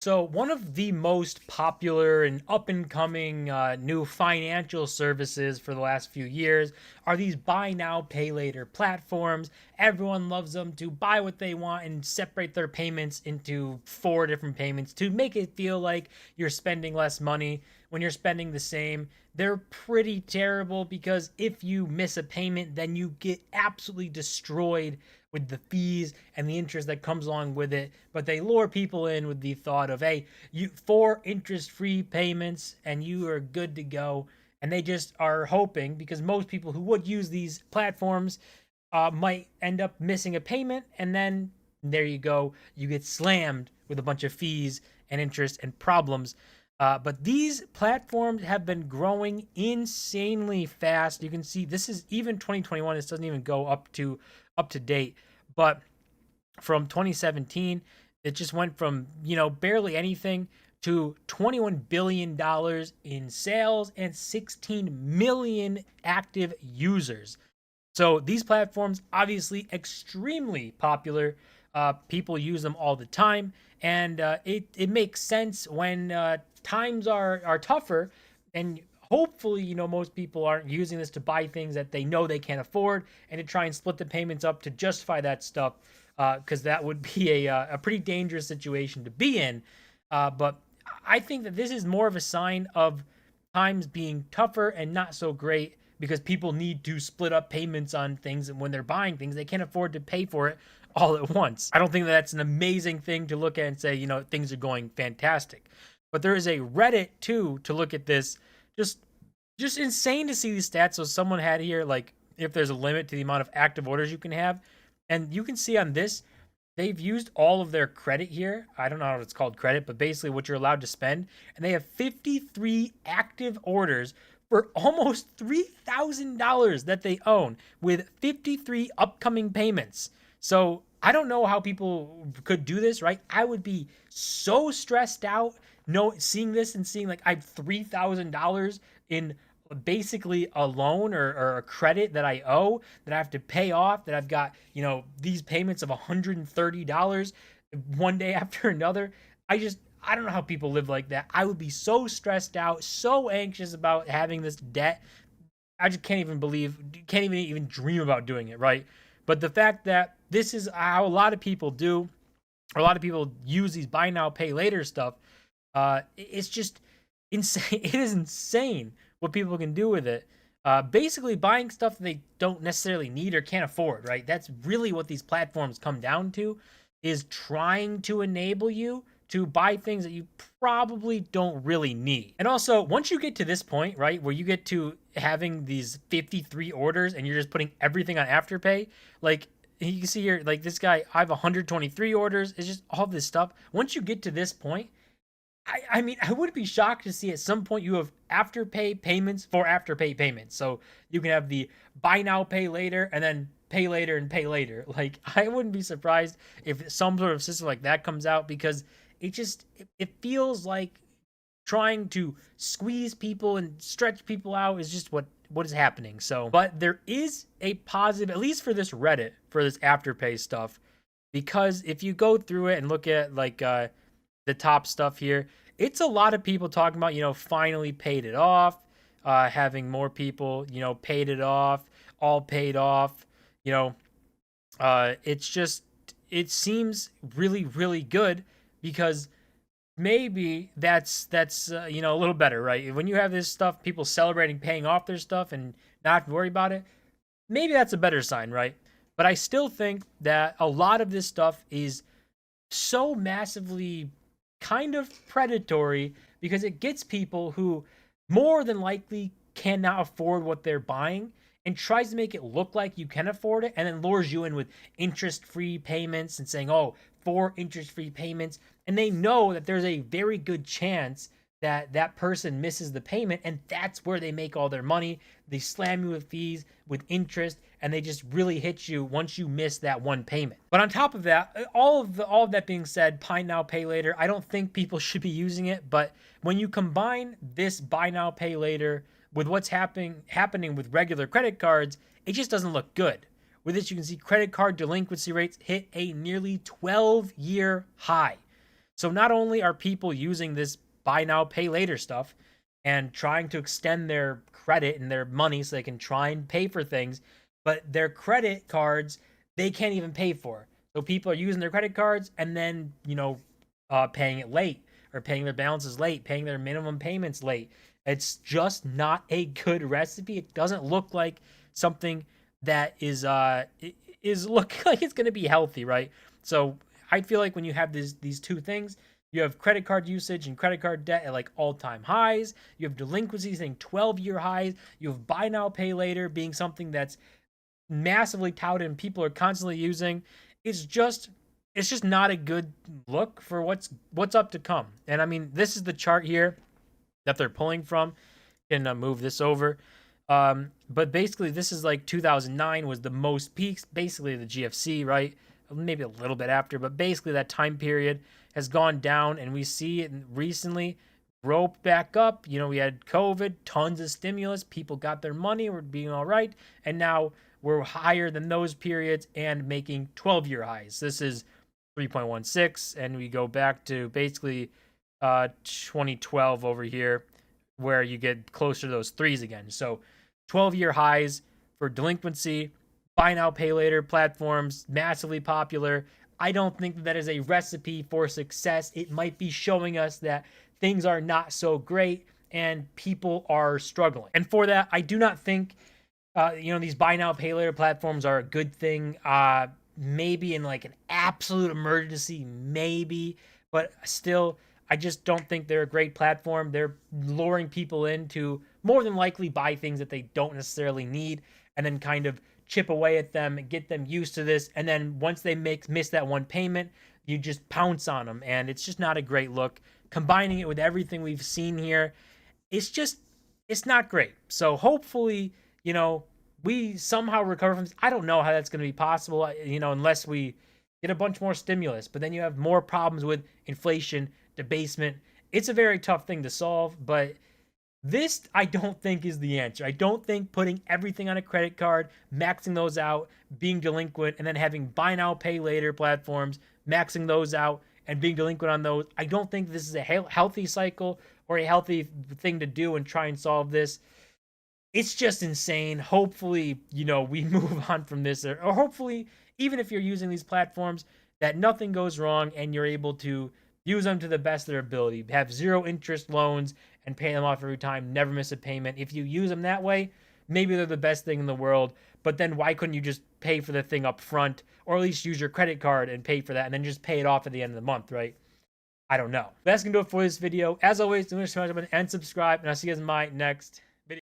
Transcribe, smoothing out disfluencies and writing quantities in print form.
So, one of the most popular and up and coming new financial services for the last few years are these buy now, pay later platforms. Everyone loves them to buy what they want and separate their payments into four different payments to make it feel like you're spending less money when you're spending the same. They're pretty terrible because if you miss a payment, then you get absolutely destroyed with the fees and the interest that comes along with it. But they lure people in with the thought of, hey, you four interest-free payments and you are good to go. And they just are hoping, because most people who would use these platforms might end up missing a payment, and then there you go, you get slammed with a bunch of fees and interest and problems. But these platforms have been growing insanely fast. You can see this is even 2021. This doesn't even go up to date, but from 2017, it just went from barely anything to $21 billion in sales and 16 million active users. So these platforms obviously extremely popular. People use them all the time, and it makes sense when times are tougher, and hopefully most people aren't using this to buy things that they know they can't afford and to try and split the payments up to justify that stuff, because that would be a pretty dangerous situation to be in. But I think that this is more of a sign of times being tougher and not so great, because people need to split up payments on things, and when they're buying things they can't afford to pay for it all at once. I don't think that that's an amazing thing to look at and say things are going fantastic. But there is a Reddit too to look at this. Just insane to see these stats. So someone had here, like, if there's a limit to the amount of active orders you can have, and you can see on this they've used all of their credit here. I don't know if it's called credit, but basically what you're allowed to spend. And they have 53 active orders for almost $3,000 that they own, with 53 upcoming payments. So I don't know how people could do this, right? I would be so stressed out seeing this and seeing like I have $3,000 in basically a loan or a credit that I owe, that I have to pay off, that I've got, these payments of $130 one day after another. I don't know how people live like that. I would be so stressed out, so anxious about having this debt. I just can't even dream about doing it, right? But the fact that this is how a lot of people do, or a lot of people use these buy now, pay later stuff, it's just insane. It is insane what people can do with it. Basically, buying stuff that they don't necessarily need or can't afford, right? That's really what these platforms come down to, is trying to enable you to buy things that you probably don't really need. And also, once you get to this point, right, where you get to having these 53 orders and you're just putting everything on Afterpay, like you can see here, like this guy, I have 123 orders. It's just all this stuff. Once you get to this point, I mean, I would be shocked to see at some point you have Afterpay payments for Afterpay payments. So you can have the buy now, pay later, and then pay later and pay later. Like, I wouldn't be surprised if some sort of system like that comes out, because it feels like trying to squeeze people and stretch people out is just what is happening. So, but there is a positive, at least for this Reddit, for this Afterpay stuff, because if you go through it and look at like the top stuff here, it's a lot of people talking about, finally paid it off, having more people, paid it off, all paid off, you know, it's just, it seems really, really good, because maybe that's a little better, right? When you have this stuff, people celebrating paying off their stuff and not have to worry about it, maybe that's a better sign, right? But I still think that a lot of this stuff is so massively kind of predatory, because it gets people who more than likely cannot afford what they're buying and tries to make it look like you can afford it, and then lures you in with interest-free payments and saying, oh, 4 interest-free payments. And they know that there's a very good chance that that person misses the payment, and that's where they make all their money. They slam you with fees, with interest, and they just really hit you once you miss that one payment. But on top of that, all of that being said, buy now, pay later, I don't think people should be using it. But when you combine this buy now, pay later with what's happening with regular credit cards, it just doesn't look good. With this, you can see credit card delinquency rates hit a nearly 12-year high. So not only are people using this buy now, pay later stuff and trying to extend their credit and their money so they can try and pay for things, but their credit cards, they can't even pay for. So people are using their credit cards and then, paying it late or paying their balances late, paying their minimum payments late. It's just not a good recipe. It doesn't look like something that is looking like it's going to be healthy, right? So I feel like when you have these two things, you have credit card usage and credit card debt at like all-time highs. You have delinquencies hitting 12-year highs. You have buy now, pay later being something that's massively touted and people are constantly using. It's just it's just not a good look for what's up to come. And I mean, this is the chart here that they're pulling from. Can move this over. But basically, this is like 2009 was the most peaks, basically the GFC, right? Maybe a little bit after, but basically that time period has gone down, and we see it recently rope back up. We had COVID, tons of stimulus, people got their money, we're being all right, and now we're higher than those periods and making 12-year highs. This is 3.16, and we go back to basically 2012 over here, where you get closer to those threes again. So 12-year highs for delinquency, buy now, pay later platforms, massively popular. I don't think that is a recipe for success. It might be showing us that things are not so great and people are struggling. And for that, I do not think, these buy now, pay later platforms are a good thing. Maybe in like an absolute emergency, maybe, but still, I just don't think they're a great platform. They're luring people in to more than likely buy things that they don't necessarily need and then kind of chip away at them and get them used to this. And then once they miss that one payment, you just pounce on them. And it's just not a great look. Combining it with everything we've seen here, it's not great. So hopefully, we somehow recover from this. I don't know how that's going to be possible, unless we get a bunch more stimulus. But then you have more problems with inflation, debasement. It's a very tough thing to solve, but this I don't think is the answer. I don't think putting everything on a credit card, maxing those out, being delinquent, and then having buy now, pay later platforms, maxing those out and being delinquent on those. I don't think this is a healthy cycle or a healthy thing to do and try and solve this. It's just insane. Hopefully, we move on from this, or hopefully, even if you're using these platforms, that nothing goes wrong and you're able to use them to the best of their ability. Have zero interest loans and pay them off every time, never miss a payment. If you use them that way, maybe they're the best thing in the world, but then why couldn't you just pay for the thing up front, or at least use your credit card and pay for that and then just pay it off at the end of the month, right? I don't know. But that's going to do it for this video. As always, don't forget to smash the button and subscribe, and I'll see you guys in my next